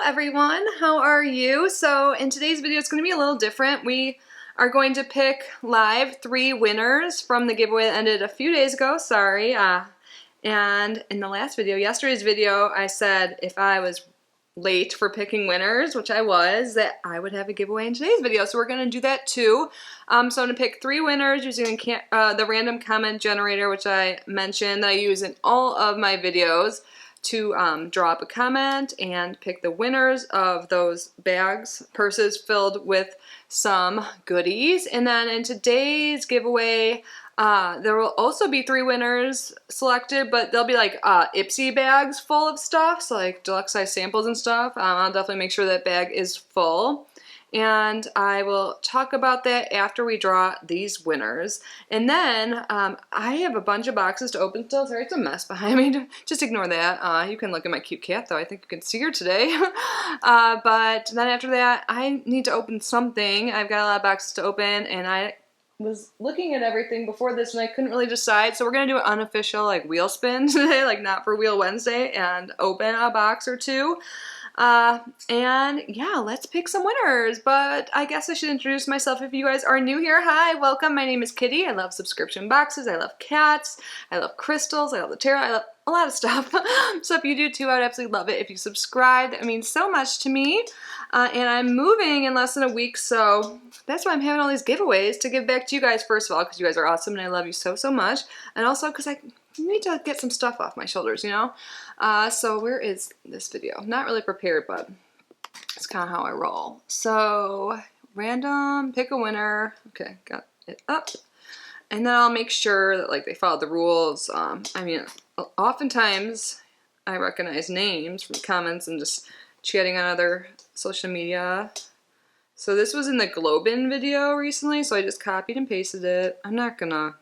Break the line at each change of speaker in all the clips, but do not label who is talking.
everyone, how are you? So in today's video it's going to be a little different. We are going to pick live 3 winners from the giveaway that ended a few days ago, and in the last video, yesterday's video, I said if I was late for picking winners, which I was, that I would have a giveaway in today's video. So we're going to do that too. So I'm going to pick 3 winners using the random comment generator, which I mentioned that I use in all of my videos, to draw up a comment and pick the winners of those purses filled with some goodies. And then in today's giveaway, there will also be 3 winners selected, but they'll be like Ipsy bags full of stuff, so like deluxe size samples and stuff. I'll definitely make sure that bag is full. And I will talk about that after we draw these winners. And then I have a bunch of boxes to open still. Sorry, it's a mess behind me. Just ignore that. You can look at my cute cat, though. I think you can see her today. But then after that, I need to open something. I've got a lot of boxes to open, and I was looking at everything before this, and I couldn't really decide. So we're going to do an unofficial wheel spin today, not for Wheel Wednesday, and open a box or 2. And yeah, let's pick some winners, but I guess I should introduce myself if you guys are new here. Hi, welcome, my name is Kitty. I love subscription boxes, I love cats, I love crystals, I love the tarot, I love a lot of stuff. So if you do too, I would absolutely love it if you subscribe. That means so much to me. And I'm moving in less than a week, so that's why I'm having all these giveaways to give back to you guys, first of all, because you guys are awesome and I love you so, so much, and also because I need to get some stuff off my shoulders, you know? So where is this video? Not really prepared, but it's kind of how I roll. So, random, pick a winner. Okay, got it up. And then I'll make sure that they followed the rules. I mean, oftentimes I recognize names from comments and just chatting on other social media. So this was in the Globin video recently, so I just copied and pasted it. I'm not gonna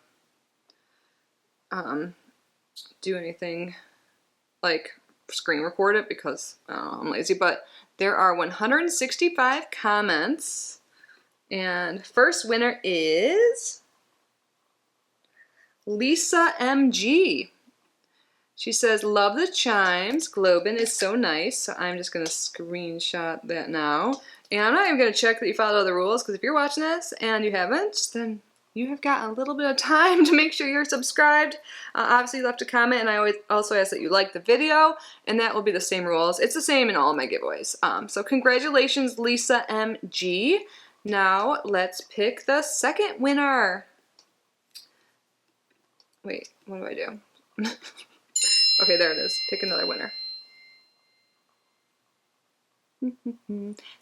do anything like screen record it because I'm lazy, but there are 165 comments, and first winner is Lisa MG. She says, love the chimes, Globin is so nice. So I'm just going to screenshot that now. And I'm not even going to check that you followed all the rules, because if you're watching this and you haven't, then you have got a little bit of time to make sure you're subscribed. Obviously, you left a comment, and I always also ask that you like the video, and that will be the same rules. It's the same in all of my giveaways. So congratulations, Lisa MG. Now, let's pick the second winner. Wait, what do I do? Okay, there it is. Pick another winner.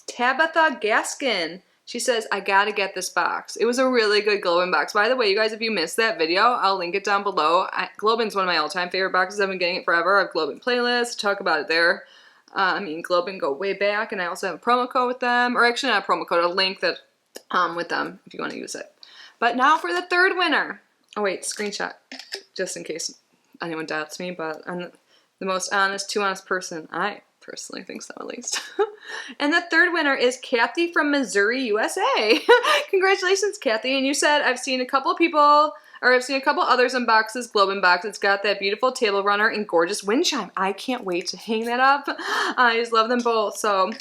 Tabitha Gaskin. She says, I gotta get this box. It was a really good Globin box. By the way, you guys, if you missed that video, I'll link it down below. Globin's one of my all-time favorite boxes. I've been getting it forever. I have Globin playlists. Talk about it there. I mean, Globin go way back, and I also have a promo code with them. Or actually, not a promo code, a link that with them if you want to use it. But now for the third winner. Oh, wait, screenshot. Just in case anyone doubts me, but I'm the most honest, too honest person. I personally think so, at least. And the third winner is Kathy from Missouri, USA. Congratulations, Kathy. And you said, I've seen a couple people, or I've seen a couple others unboxes, Globin box. It's got that beautiful table runner and gorgeous wind chime. I can't wait to hang that up. I just love them both. So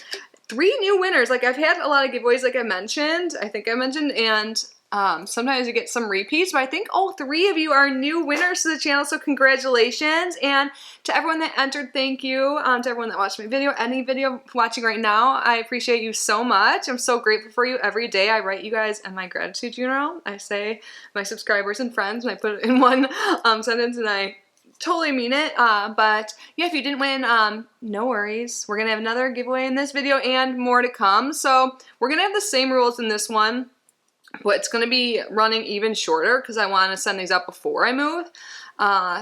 3 new winners. I've had a lot of giveaways, like I mentioned. I think I mentioned, and sometimes you get some repeats, but I think all 3 of you are new winners to the channel, so congratulations. And to everyone that entered, thank you. To everyone that watched my video, any video watching right now, I appreciate you so much. I'm so grateful for you every day. I write you guys in my gratitude journal. I say my subscribers and friends, and I put it in one sentence, and I totally mean it. But yeah, if you didn't win, no worries. We're gonna have another giveaway in this video and more to come. So we're gonna have the same rules in this one, but it's going to be running even shorter because I want to send these out before I move.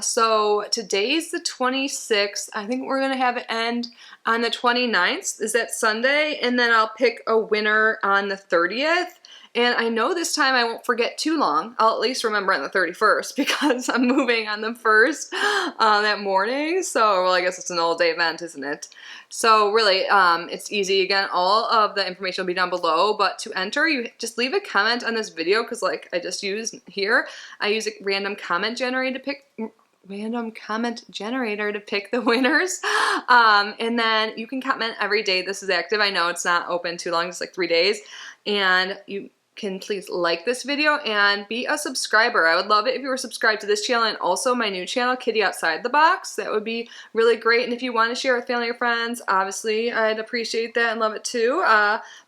So today's the 26th. I think we're going to have it end on the 29th. Is that Sunday? And then I'll pick a winner on the 30th. And I know this time I won't forget too long. I'll at least remember on the 31st because I'm moving on the 1st that morning. So, well, I guess it's an all-day event, isn't it? So really, it's easy. Again, all of the information will be down below, but to enter, you just leave a comment on this video because like I just used here, I use a random comment generator to pick random comment generator to pick the winners. And then you can comment every day this is active. I know it's not open too long, it's like 3 days. And you can please like this video and be a subscriber. I would love it if you were subscribed to this channel and also my new channel, Kitty Outside the Box. That would be really great. And if you want to share with family or friends, obviously I'd appreciate that and love it too.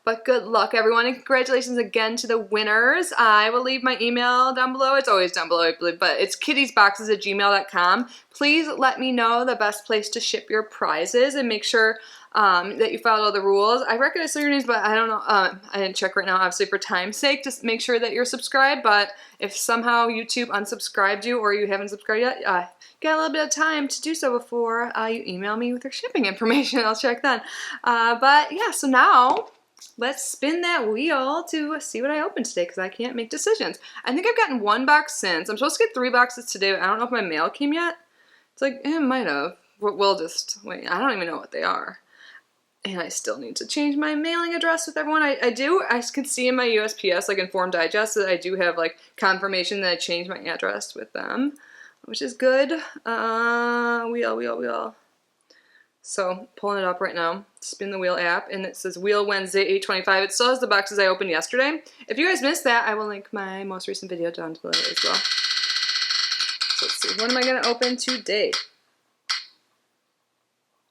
But good luck, everyone, and congratulations again to the winners. I will leave my email down below. It's always down below, I believe, but it's kittysboxes@gmail.com. Please let me know the best place to ship your prizes and make sure that you follow the rules. I recognize your names, but I don't know. I didn't check right now, obviously, for time's sake. Just make sure that you're subscribed. But if somehow YouTube unsubscribed you or you haven't subscribed yet, get a little bit of time to do so before you email me with your shipping information. I'll check then. But yeah, so now let's spin that wheel to see what I opened today because I can't make decisions. I think I've gotten 1 box since. I'm supposed to get 3 boxes today, but I don't know if my mail came yet. It's like, it might have. We'll just wait. I don't even know what they are. And I still need to change my mailing address with everyone. I can see in my USPS, like Informed Digest, that I do have like confirmation that I changed my address with them, which is good. Wheel. So pulling it up right now, spin the wheel app, and it says Wheel Wednesday 8/25. It still has the boxes I opened yesterday. If you guys missed that, I will link my most recent video down below as well. So let's see, what am I gonna open today?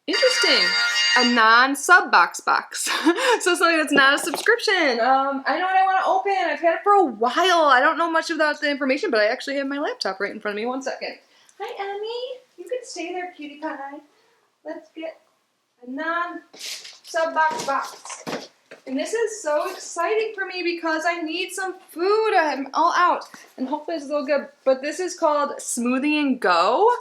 Interesting. A non-subbox box. So something that's not a subscription. I know what I want to open. I've had it for a while. I don't know much about the information, but I actually have my laptop right in front of me. 1 second. Hi, Emmy. You can stay there, cutie pie. Let's get a non-subbox box. And this is so exciting for me because I need some food. I'm all out. And hopefully it's a little good. But this is called Smoothie and Go.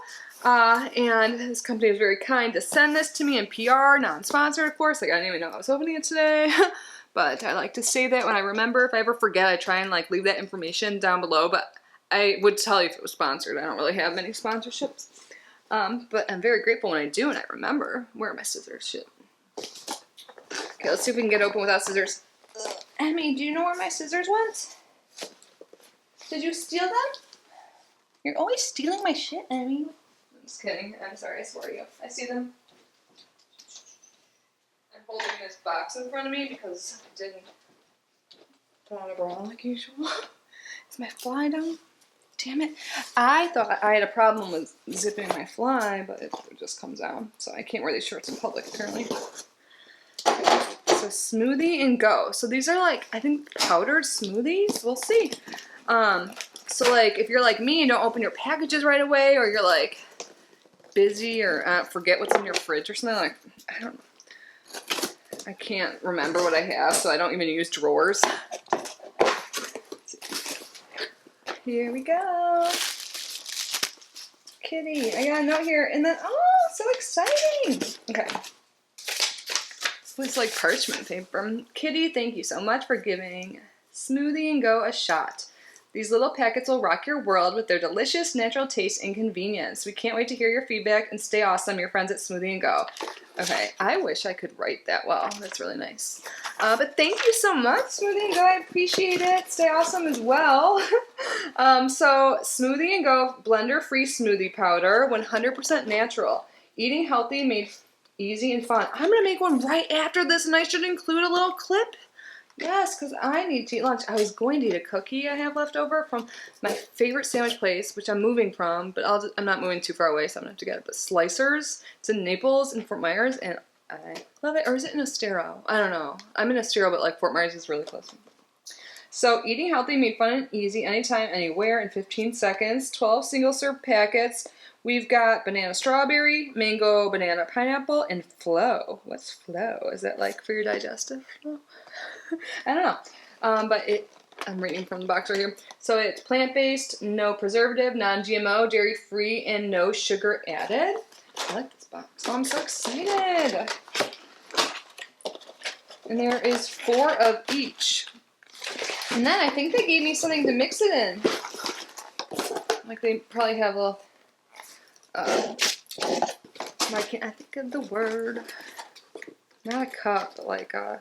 And this company was very kind to send this to me in PR, non-sponsored, of course. Like, I didn't even know I was opening it today. But I like to say that when I remember. If I ever forget, I try and like leave that information down below. But I would tell you if it was sponsored. I don't really have many sponsorships. But I'm very grateful when I do and I remember. Where are my scissors? Shit. Okay, let's see if we can get open without scissors. Emmy, do you know where my scissors went? Did you steal them? You're always stealing my shit, Emmy. Just kidding. I'm sorry, I swore to you. I see them. I'm holding this box in front of me because I didn't put on a bra like usual. Is my fly down? Damn it. I thought I had a problem with zipping my fly, but it just comes down. So I can't wear these shorts in public, apparently. So Smoothie and Go. So these are like, I think, powdered smoothies. We'll see. So like, if you're like me and don't open your packages right away, or you're like busy or forget what's in your fridge or something, like, I don't know. I can't remember what I have, so I don't even use drawers. Here we go. Kitty, I got a note here, and then, oh, so exciting. Okay. It's like parchment paper. Kitty, thank you so much for giving Smoothie and Go a shot. These little packets will rock your world with their delicious, natural taste and convenience. We can't wait to hear your feedback and stay awesome, your friends at Smoothie and Go. Okay, I wish I could write that well. That's really nice. But thank you so much, Smoothie and Go. I appreciate it. Stay awesome as well. So Smoothie and Go blender-free smoothie powder, 100% natural. Eating healthy, made easy and fun. I'm going to make one right after this, and I should include a little clip. Yes, because I need to eat lunch. I was going to eat a cookie I have left over from my favorite sandwich place, which I'm moving from, but I'm not moving too far away, so I'm going to have to get it. But Slicers, it's in Naples and Fort Myers, and I love it. Or is it in Estero? I don't know. I'm in Estero, but like Fort Myers is really close. So eating healthy, made fun and easy, anytime, anywhere, in 15 seconds. 12 single-serve packets. We've got banana strawberry, mango, banana pineapple, and Flo. What's Flo? Is that like for your digestive? I don't know. But I'm reading from the box right here. So it's plant-based, no preservative, non-GMO, dairy-free, and no sugar added. I like this box. Oh, I'm so excited. And there is 4 of each. And then I think they gave me something to mix it in. Like they probably have a why can't I think of the word? Not a cup, but like a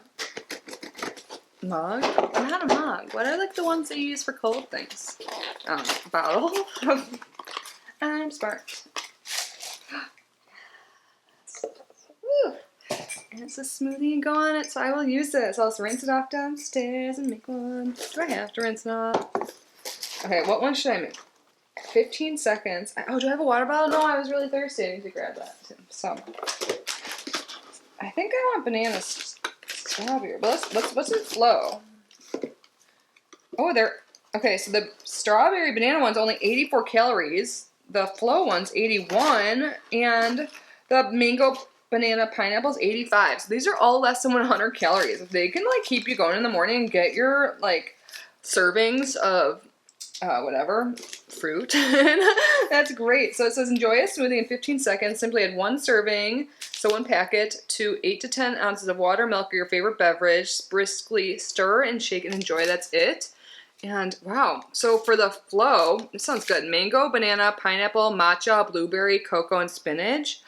mug? Not a mug. What are like the ones that you use for cold things? Bottle. I'm smart. says Smoothie and Go on it, so I will use this. I'll just rinse it off downstairs and make one. Do I have to rinse it off? Okay, what one should I make? 15 seconds. Oh, do I have a water bottle? No, I was really thirsty. I need to grab that too. So, I think I want banana strawberry. But what's in flow? Oh, okay, so the strawberry banana one's only 84 calories. The flow one's 81. And the mango banana pineapple's 85. So these are all less than 100 calories. If they can, like, keep you going in the morning and get your, like, servings of whatever, fruit, that's great. So it says, enjoy a smoothie in 15 seconds. Simply add 1 serving, so 1 packet, to 8 to 10 ounces of water, milk, or your favorite beverage. Briskly stir and shake and enjoy. That's it. And wow, so for the flow, it sounds good. Mango, banana, pineapple, matcha, blueberry, cocoa, and spinach.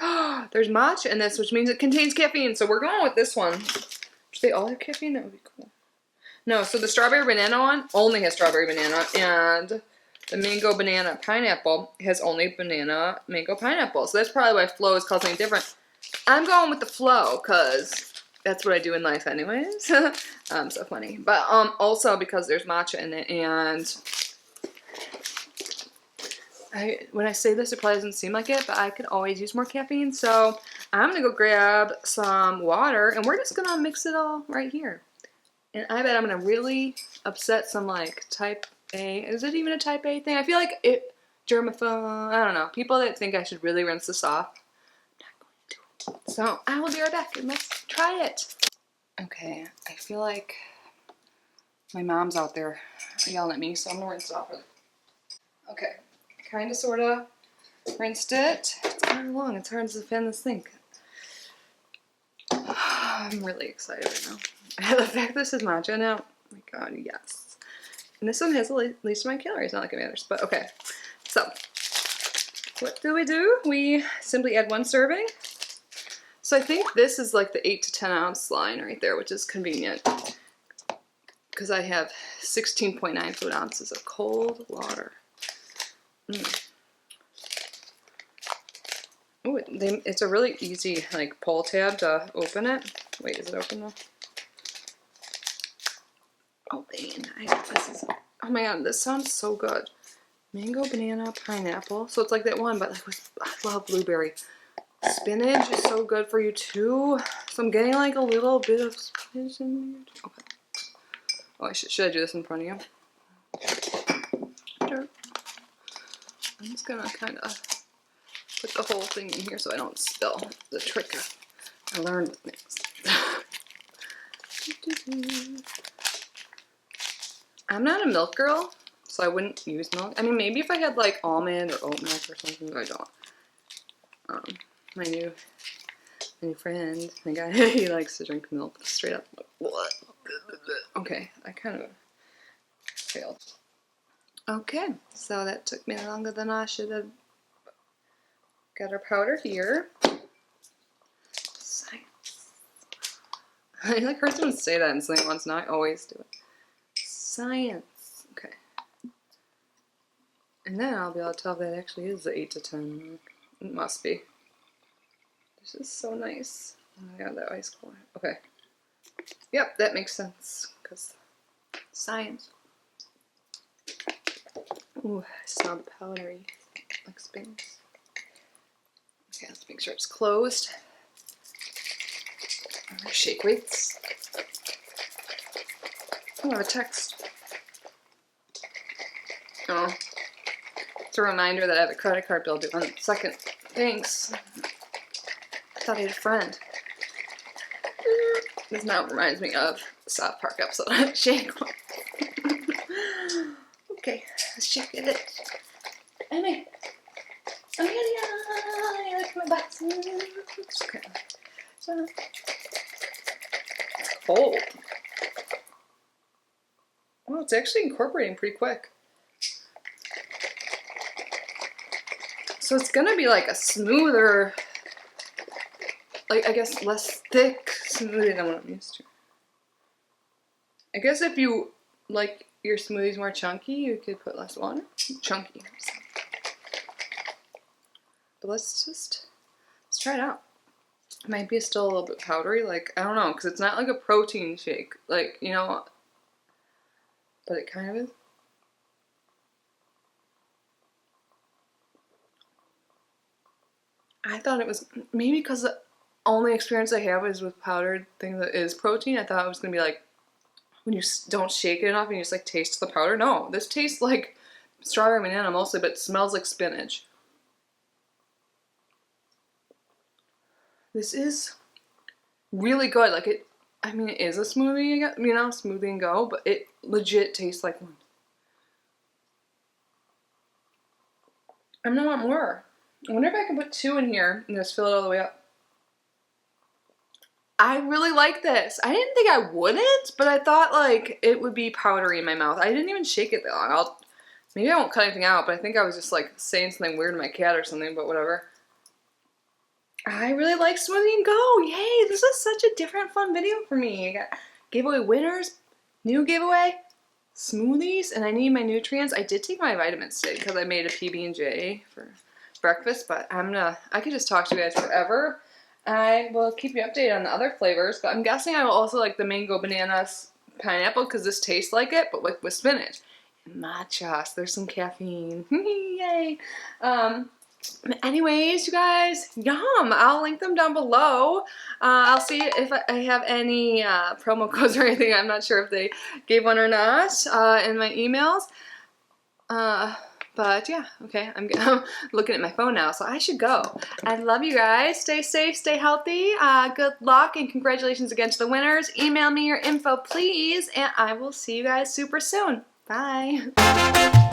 There's matcha in this, which means it contains caffeine. So we're going with this one. Do they all have caffeine? That would be cool. No, so the strawberry banana one only has strawberry banana, and the mango banana pineapple has only banana mango pineapple. So that's probably why flow is called something different. I'm going with the flow because that's what I do in life anyways. So funny. But also because there's matcha in it, and when I say this, it probably doesn't seem like it, but I could always use more caffeine. So I'm going to go grab some water, and we're just going to mix it all right here. And I bet I'm going to really upset some, like, type A. Is it even a type A thing? I feel like it, germaphobe, I don't know. People that think I should really rinse this off. I'm not going to. So I will be right back and let's try it. Okay, I feel like my mom's out there yelling at me, so I'm going to rinse it off. Okay, kind of, sort of rinsed it. It's kind of long. It's hard to fan this thing. I'm really excited right now. The fact this is matcha now, oh my god, yes. And this one has the least amount of calories, not like it matters, but okay. So, what do? We simply add 1 serving. So I think this is like the 8 to 10 ounce line right there, which is convenient. Because I have 16.9 fluid ounces of cold water. Ooh, it's a really easy, like, pull tab to open it. Wait, is it open though? Oh, oh my god, this sounds so good. Mango, banana, pineapple. So it's like that one, but like I love blueberry. Spinach is so good for you too. So I'm getting like a little bit of spinach in here. Okay. Oh, should I do this in front of you? I'm just gonna kind of put the whole thing in here so I don't spill. The trick I learned with mix. I'm not a milk girl, so I wouldn't use milk. I mean, maybe if I had like almond or oat milk or something, but I don't. My new friend, the guy, he likes to drink milk straight up. Like, what? Okay, I kind of failed. Okay, so that took me longer than I should have. Got our powder here. Science. I like heard someone say that in something once, now I always do it. Science. Okay. And then I'll be able to tell if that actually is the 8 to 10. It must be. This is so nice. Oh my god, that ice cold. Okay. Yep, that makes sense. Because science. Ooh, I smell the powdery like spins. Okay, let's make sure it's closed. Shake weights. Oh, I have a text. Oh. It's a reminder that I have a credit card bill due on the 2nd. Thanks. I thought I had a friend. This now reminds me of the South Park episode. Shake. Okay, let's shake it. Anyway. Oh, yeah, look at my box. Okay. So, it's cold. Well, it's actually incorporating pretty quick. So it's gonna be like a smoother, like I guess less thick smoothie than what I'm used to. I guess if you like your smoothies more chunky, you could put less water. Chunky. But let's try it out. It might be still a little bit powdery, like, I don't know, because it's not like a protein shake, like, you know, but it kind of is. I thought it was, maybe because the only experience I have is with powdered thing that is protein. I thought it was going to be like, when you don't shake it enough and you just like taste the powder. No, this tastes like strawberry banana mostly, but it smells like spinach. This is really good. Like it, I mean, it is a smoothie, you know, smoothie and go, but it legit tastes like one. I'm gonna want more. I wonder if I can put 2 in here and just fill it all the way up. I really like this. I didn't think I wouldn't, but I thought like it would be powdery in my mouth. I didn't even shake it that long. Maybe I won't cut anything out, but I think I was just like saying something weird to my cat or something, but whatever. I really like Smoothie and Go. Yay, this is such a different fun video for me. I got giveaway winners, new giveaway, smoothies, and I need my nutrients. I did take my vitamins today because I made a PB&J for breakfast, but I could just talk to you guys forever. I will keep you updated on the other flavors, but I'm guessing I will also like the mango, bananas, pineapple because this tastes like it, but with spinach. And matcha, so there's some caffeine. Yay! Anyways, you guys, yum! I'll link them down below. I'll see if I have any promo codes or anything. I'm not sure if they gave one or not in my emails. But yeah, okay, I'm looking at my phone now, so I should go. I love you guys. Stay safe, stay healthy. Good luck, and congratulations again to the winners. Email me your info, please, and I will see you guys super soon. Bye.